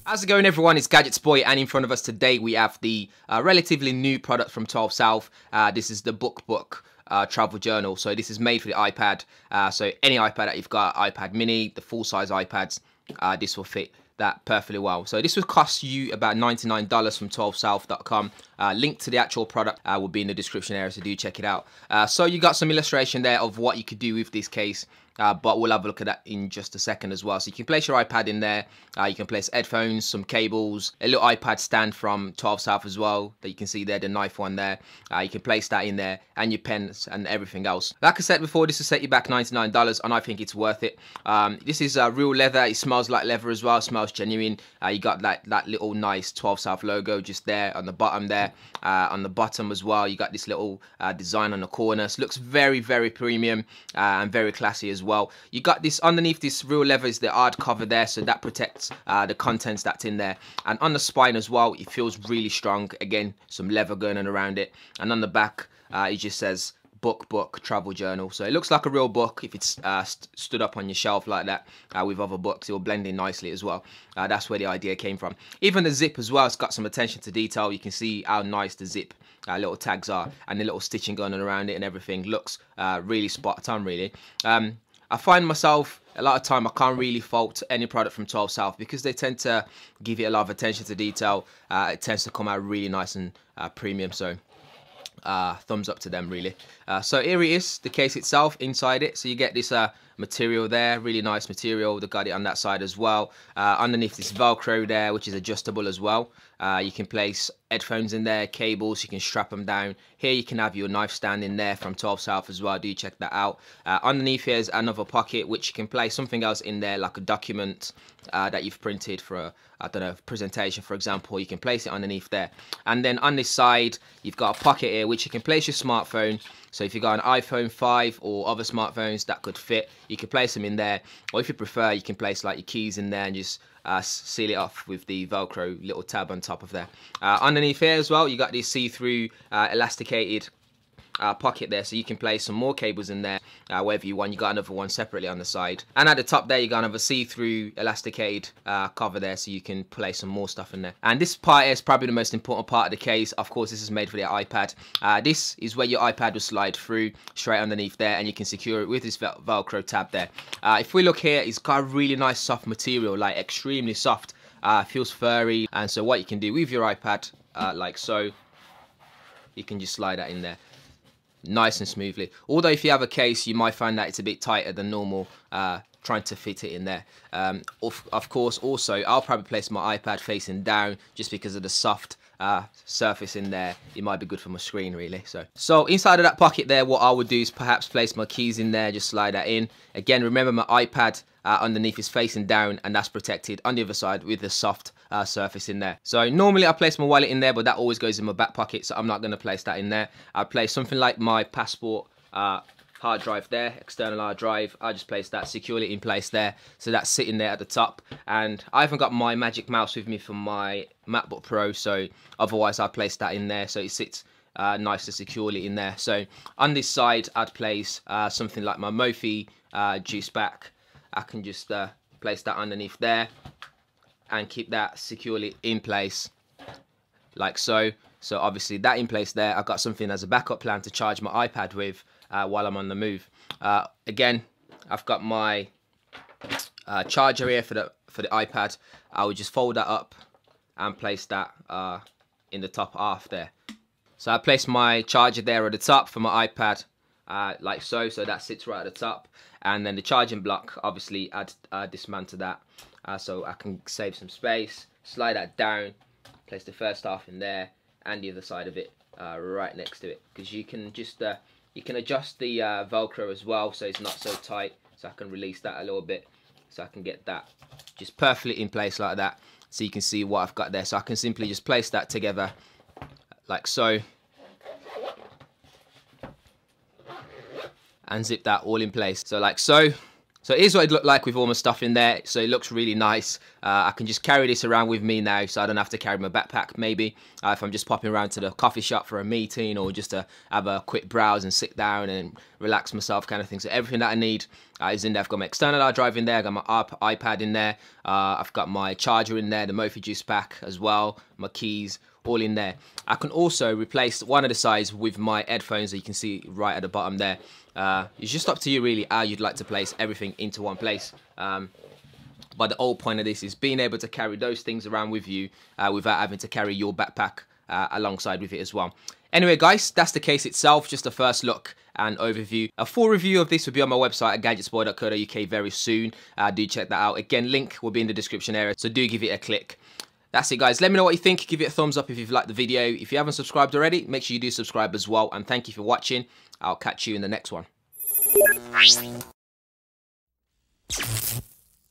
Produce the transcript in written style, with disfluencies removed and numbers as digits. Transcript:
How's it going, everyone? It's GadgetsBoy, and in front of us today we have the relatively new product from TwelveSouth. This is the BookBook Travel Journal. So this is made for the iPad. So any iPad that you've got, iPad mini, the full-size iPads, this will fit that perfectly well. So this will cost you about $99 from TwelveSouth.com. Link to the actual product will be in the description area, so do check it out. So you got some illustration there of what you could do with this case. But we'll have a look at that in just a second as well. So you can place your iPad in there. You can place headphones, some cables, a little iPad stand from TwelveSouth as well that you can see there, the knife one there. You can place that in there, and your pens and everything else. Like I said before, this will set you back $99, and I think it's worth it. This is real leather. It smells like leather as well. It smells genuine. You got that little nice TwelveSouth logo just there on the bottom there. On the bottom as well, you got this little design on the corner. So it looks very, very premium and very classy as well. You got this underneath this real leather is the hard cover there, so that protects the contents that's in there. And on the spine as well, it feels really strong. Again, some leather going on around it. And on the back, it just says BookBook Travel Journal. So it looks like a real book if it's stood up on your shelf like that with other books. It will blend in nicely as well. That's where the idea came from. Even the zip as well, it's got some attention to detail. You can see how nice the zip little tags are, and the little stitching going on around it and everything looks really spot on, really. I find myself a lot of time I can't really fault any product from TwelveSouth because they tend to give it a lot of attention to detail. It tends to come out really nice and premium, so thumbs up to them, really. So here it is, the case itself inside it. So you get this material there, really nice material. They got it on that side as well. Underneath this Velcro there, which is adjustable as well. You can place headphones in there, cables, you can strap them down. Here you can have your knife stand in there from TwelveSouth as well. Do check that out. Underneath here's another pocket which you can place something else in there, like a document that you've printed for a, I don't know, presentation, for example. You can place it underneath there. And then on this side, you've got a pocket here which you can place your smartphone. So if you've got an iPhone 5 or other smartphones that could fit, you can place them in there. Or if you prefer, you can place like your keys in there and just seal it off with the Velcro little tab on top of there. Underneath here as well, you got this see-through elasticated pocket there, so you can place some more cables in there wherever you want. You got another one separately on the side, and at the top there you got another see-through elasticated cover there, so you can place some more stuff in there. And this part is probably the most important part of the case. Of course, this is made for the iPad. This is where your iPad will slide through straight underneath there, and you can secure it with this Velcro tab there. If we look here, it's got a really nice soft material, like extremely soft. Feels furry, and so what you can do with your iPad, like so, you can just slide that in there nice and smoothly. Although if you have a case, you might find that it's a bit tighter than normal trying to fit it in there. Of course, also I'll probably place my iPad facing down just because of the soft surface in there. It might be good for my screen, really. So inside of that pocket there, what I would do is perhaps place my keys in there, just slide that in. Again, remember my iPad underneath is facing down, and that's protected on the other side with the soft surface in there. So normally I place my wallet in there, but that always goes in my back pocket, so I'm not going to place that in there. I'll place something like my passport hard drive there, external hard drive. I just place that securely in place there, so that's sitting there at the top. And I haven't got my magic mouse with me for my MacBook Pro, so otherwise I place that in there so it sits nice and securely in there. So on this side I'd place something like my Mophie juice back. I can just place that underneath there and keep that securely in place like so. So obviously that in place there, I've got something as a backup plan to charge my iPad with while I'm on the move. Again, I've got my charger here for the iPad. I would just fold that up and place that in the top half there. So I place my charger there at the top for my iPad, like so that sits right at the top. And then the charging block, obviously I'd dismantle that so I can save some space. Slide that down, place the first half in there and the other side of it right next to it, because you can just you can adjust the Velcro as well so it's not so tight. So I can release that a little bit so I can get that just perfectly in place like that, so you can see what I've got there. So I can simply just place that together like so and zip that all in place. So like so, So here's what it looked like with all my stuff in there. So it looks really nice. I can just carry this around with me now, so I don't have to carry my backpack maybe if I'm just popping around to the coffee shop for a meeting, or just to have a quick browse and sit down and relax myself kind of thing. So everything that I need is in there. I've got my external hard drive in there, I've got my iPad in there, I've got my charger in there, the Mophie juice pack as well, my keys, all in there. I can also replace one of the sides with my headphones that you can see right at the bottom there. It's just up to you really how you'd like to place everything into one place. But the whole point of this is being able to carry those things around with you without having to carry your backpack alongside with it as well. Anyway guys, that's the case itself, just a first look and overview. A full review of this will be on my website at gadgetsboy.co.uk very soon. Do check that out. Again, link will be in the description area, so do give it a click. That's it guys, let me know what you think. Give it a thumbs up if you've liked the video. If you haven't subscribed already, make sure you do subscribe as well, and thank you for watching. I'll catch you in the next one.